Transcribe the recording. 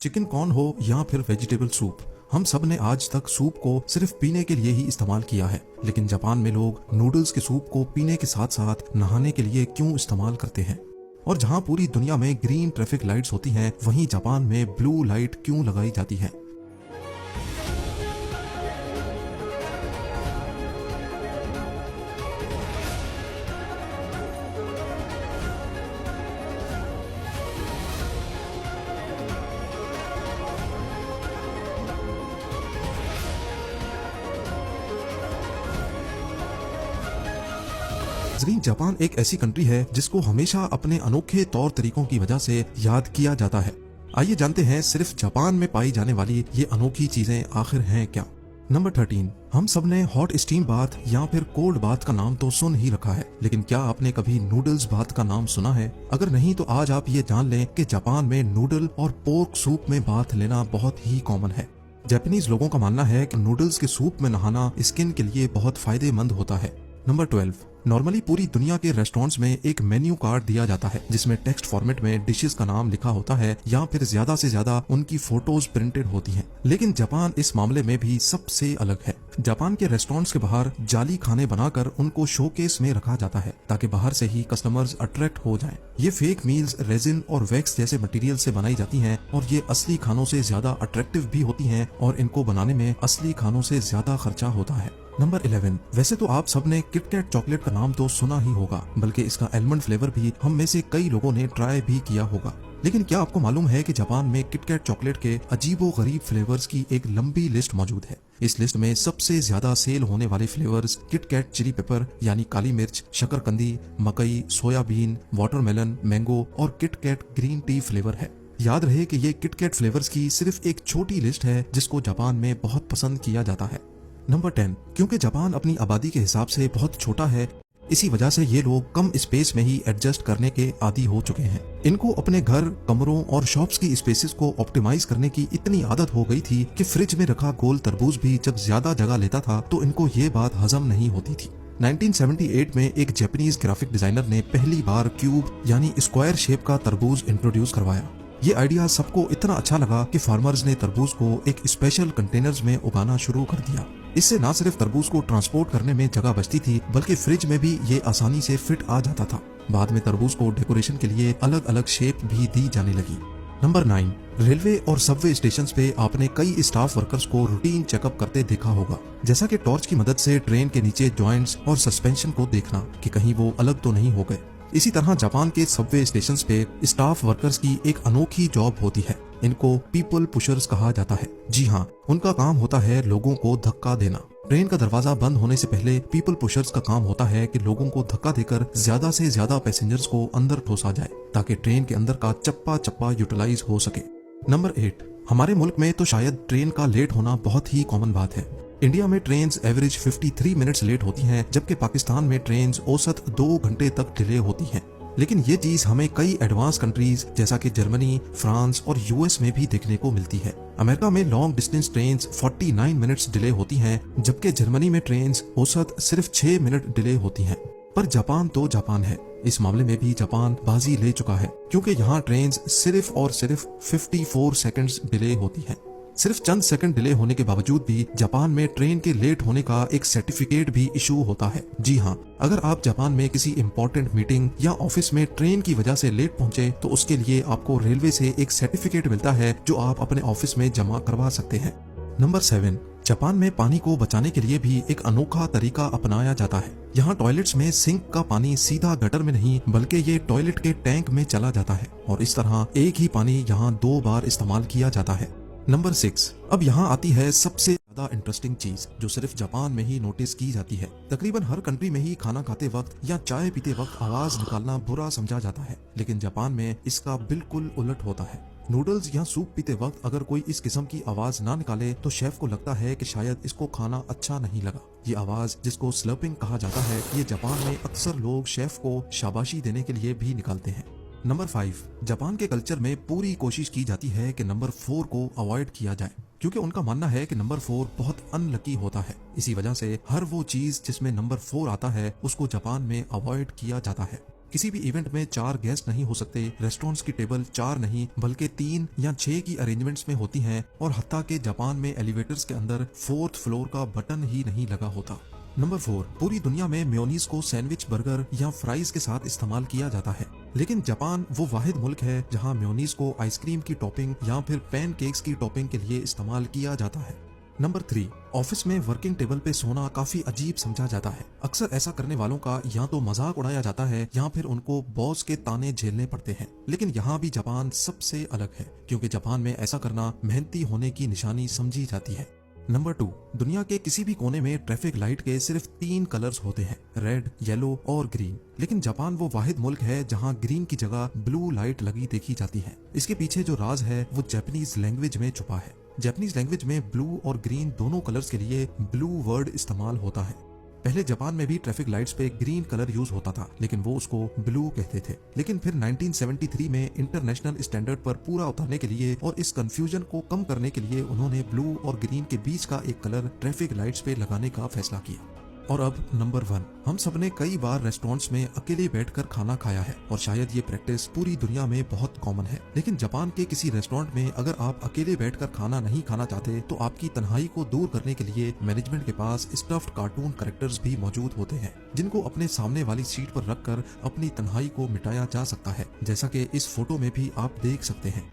Chicken corn हो या फिर वेजिटेबल सूप, हम सब ने आज तक सूप को सिर्फ पीने के लिए ही इस्तेमाल किया है। लेकिन जापान में लोग नूडल्स के सूप को पीने के साथ साथ नहाने के लिए क्यों इस्तेमाल करते हैं? और जहां पूरी दुनिया में ग्रीन ट्रैफिक लाइट्स होती हैं, वहीं जापान में ब्लू लाइट क्यों लगाई जाती है? जापान एक ऐसी कंट्री है जिसको हमेशा अपने अनोखे तौर तरीकों की वजह से याद किया जाता है। आइए जानते हैं सिर्फ जापान में पाई जाने वाली ये अनोखी चीजें आखिर हैं क्या। नंबर 13, हम सब ने हॉट स्टीम बाथ या फिर कोल्ड बाथ का नाम तो सुन ही रखा है, लेकिन क्या आपने कभी नूडल्स बाथ का नाम सुना है? अगर नहीं तो आज आप ये जान लें कि जापान में नूडल और पोर्क सूप में बाथ लेना बहुत ही कॉमन है। जापानीज लोगों का मानना है कि नूडल्स के सूप में नहाना स्किन के लिए बहुत फायदेमंद होता है। नंबर 12, नॉर्मली पूरी दुनिया के रेस्टोरेंट्स में एक मेन्यू कार्ड दिया जाता है जिसमें टेक्स्ट फॉर्मेट में डिशेस का नाम लिखा होता है या फिर ज्यादा से ज्यादा उनकी फोटोज प्रिंटेड होती हैं। लेकिन जापान इस मामले में भी सबसे अलग है। जापान के रेस्टोरेंट्स के बाहर जाली खाने बनाकर उनको शोकेस में रखा जाता है ताकि बाहर से ही कस्टमर्स अट्रैक्ट हो जाएं। ये फेक मील्स रेजिन और वैक्स जैसे मटेरियल से बनाई जाती हैं और ये असली खानों से ज्यादा अट्रैक्टिव भी होती हैं और इनको बनाने में असली खानों से ज्यादा खर्चा होता है। नंबर 11, वैसे तो आप सबने किटकैट चॉकलेट का नाम तो सुना ही होगा, बल्कि इसका एलमंड फ्लेवर भी हम में से कई लोगों ने ट्राई भी किया होगा। लेकिन क्या आपको मालूम है कि जापान में किटकैट चॉकलेट के अजीबो गरीब फ्लेवर्स की एक लंबी लिस्ट मौजूद है। इस लिस्ट में सबसे ज्यादा सेल होने वाले फ्लेवर्स किटकैट चिली पेपर यानी काली मिर्च, शकरकंदी, मकई, सोयाबीन, वाटरमेलन, मैंगो और किटकैट ग्रीन टी फ्लेवर है। याद रहे कि ये किटकैट फ्लेवर्स की सिर्फ एक छोटी लिस्ट है जिसको जापान में बहुत पसंद किया जाता है। नंबर 10, क्योंकि जापान अपनी आबादी के हिसाब से बहुत छोटा है, इसी वजह से ये लोग कम स्पेस में ही एडजस्ट करने के आदी हो चुके हैं। इनको अपने घर, कमरों और शॉप्स की स्पेसेस को ऑप्टिमाइज करने की इतनी आदत हो गई थी कि फ्रिज में रखा गोल तरबूज भी जब ज्यादा जगह लेता था तो इनको ये बात हजम नहीं होती थी। 1978 में एक जापानीज ग्राफिक डिजाइनर ने पहली बार क्यूब यानी स्क्वायर शेप का तरबूज इंट्रोड्यूस करवाया। ये आइडिया सबको इतना अच्छा लगा कि फार्मर्स ने तरबूज को एक स्पेशल कंटेनर्स में उगाना शुरू कर दिया। इससे न सिर्फ तरबूज को ट्रांसपोर्ट करने में जगह बचती थी, बल्कि फ्रिज में भी ये आसानी से फिट आ जाता था। बाद में तरबूज को डेकोरेशन के लिए अलग अलग शेप भी दी जाने लगी। नंबर 9, रेलवे और सबवे स्टेशंस पे आपने कई स्टाफ वर्कर्स को रूटीन चेकअप करते देखा होगा, जैसा कि टॉर्च की मदद से ट्रेन के नीचे जॉइंट्स और सस्पेंशन को देखना कि कहीं वो अलग तो नहीं हो गए। इसी तरह जापान के सबवे स्टेशंस पे स्टाफ वर्कर्स की एक अनोखी जॉब होती है। इनको पीपल पुशर्स कहा जाता है। जी हाँ, उनका काम होता है लोगों को धक्का देना। ट्रेन का दरवाजा बंद होने से पहले पीपल पुशर्स का काम होता है कि लोगों को धक्का देकर ज्यादा से ज्यादा पैसेंजर्स को अंदर ठोसा जाए ताकि ट्रेन के अंदर का चप्पा चप्पा यूटिलाइज हो सके। नंबर 8, हमारे मुल्क में तो शायद ट्रेन का लेट होना बहुत ही कॉमन बात है। इंडिया में ट्रेन्स एवरेज 53 मिनट्स लेट होती हैं, जबकि पाकिस्तान में ट्रेन्स औसत 2 घंटे तक डिले होती हैं। लेकिन ये चीज हमें कई एडवांस कंट्रीज जैसा कि जर्मनी, फ्रांस और यूएस में भी देखने को मिलती है। अमेरिका में long distance trains 49 minutes delay होती हैं, जबकि जर्मनी में ट्रेन्स औसत सिर्फ 6 मिनट डिले होती हैं। पर जापान तो जापान है, इस मामले में भी जापान बाजी ले चुका है, क्योंकि यहाँ ट्रेन्स सिर्फ और सिर्फ 54 सेकंड्स डिले होती हैं। सिर्फ चंद सेकंड डिले होने के बावजूद भी जापान में ट्रेन के लेट होने का एक सर्टिफिकेट भी इशू होता है। जी हाँ, अगर आप जापान में किसी इम्पोर्टेंट मीटिंग या ऑफिस में ट्रेन की वजह से लेट पहुंचे तो उसके लिए आपको रेलवे से एक सर्टिफिकेट मिलता है जो आप अपने ऑफिस में जमा करवा सकते हैं। नंबर 7, जापान में पानी को बचाने के लिए भी एक अनोखा तरीका अपनाया जाता है। यहाँ टॉयलेट्स में सिंक का पानी सीधा गटर में नहीं बल्कि ये टॉयलेट के टैंक में चला जाता है और इस तरह एक ही पानी यहाँ 2 बार इस्तेमाल किया जाता है। नंबर 6, अब यहाँ आती है सबसे ज्यादा इंटरेस्टिंग चीज जो सिर्फ जापान में ही नोटिस की जाती है। तकरीबन हर कंट्री में ही खाना खाते वक्त या चाय पीते वक्त आवाज निकालना बुरा समझा जाता है, लेकिन जापान में इसका बिल्कुल उलट होता है। नूडल्स या सूप पीते वक्त अगर कोई इस किस्म की आवाज ना निकाले तो शेफ को लगता है कि शायद इसको खाना अच्छा नहीं लगा। ये आवाज जिसको स्लर्पिंग कहा जाता है, ये जापान में अक्सर लोग शेफ को शाबाशी देने के लिए भी निकालते हैं। नंबर 5, जापान के कल्चर में पूरी कोशिश की जाती है कि नंबर 4 को अवॉइड किया जाए, क्योंकि उनका मानना है कि नंबर 4 बहुत अनलकी होता है। इसी वजह से हर वो चीज जिसमें नंबर 4 आता है उसको जापान में अवॉइड किया जाता है। किसी भी इवेंट में 4 गेस्ट नहीं हो सकते, रेस्टोरेंट्स की टेबल 4 नहीं बल्कि 3 या 6 की अरेंजमेंट्स में होती हैं और हत्ता के जापान में एलिवेटर्स के अंदर 4th फ्लोर का बटन ही नहीं लगा होता। नंबर 4, पूरी दुनिया में मेयोनीज को सैंडविच, बर्गर या फ्राइज के साथ इस्तेमाल किया जाता है, लेकिन जापान वो वाहिद मुल्क है जहां मेयोनीज को आइसक्रीम की टॉपिंग या फिर पैनकेक्स की टॉपिंग के लिए इस्तेमाल किया जाता है। नंबर 3, ऑफिस में वर्किंग टेबल पे सोना काफी अजीब समझा जाता है। अक्सर ऐसा करने वालों का या तो मजाक उड़ाया जाता है या फिर उनको बॉस के ताने झेलने पड़ते हैं। लेकिन यहाँ भी जापान सबसे अलग है, क्योंकि जापान में ऐसा करना मेहनती होने की निशानी समझी जाती है। नंबर 2, दुनिया के किसी भी कोने में ट्रैफिक लाइट के सिर्फ 3 कलर्स होते हैं, रेड, येलो और ग्रीन। लेकिन जापान वो वाहिद मुल्क है जहां ग्रीन की जगह ब्लू लाइट लगी देखी जाती है। इसके पीछे जो राज है वो जापानीज लैंग्वेज में छुपा है। जापानीज लैंग्वेज में ब्लू और ग्रीन दोनों कलर्स के लिए ब्लू वर्ड इस्तेमाल होता है। पहले जापान में भी ट्रैफिक लाइट्स पे ग्रीन कलर यूज होता था, लेकिन वो उसको ब्लू कहते थे। लेकिन फिर 1973 में इंटरनेशनल स्टैंडर्ड पर पूरा उतारने के लिए और इस कंफ्यूजन को कम करने के लिए उन्होंने ब्लू और ग्रीन के बीच का एक कलर ट्रैफिक लाइट्स पे लगाने का फैसला किया। और अब नंबर 1, हम सबने कई बार रेस्टोरेंट्स में अकेले बैठकर खाना खाया है और शायद ये प्रैक्टिस पूरी दुनिया में बहुत कॉमन है। लेकिन जापान के किसी रेस्टोरेंट में अगर आप अकेले बैठकर खाना नहीं खाना चाहते तो आपकी तन्हाई को दूर करने के लिए मैनेजमेंट के पास स्टफ्ड कार्टून कैरेक्टर्स भी मौजूद होते हैं, जिनको अपने सामने वाली सीट पर रखकर अपनी तन्हाई को मिटाया जा सकता है, जैसा कि इस फोटो में भी आप देख सकते हैं।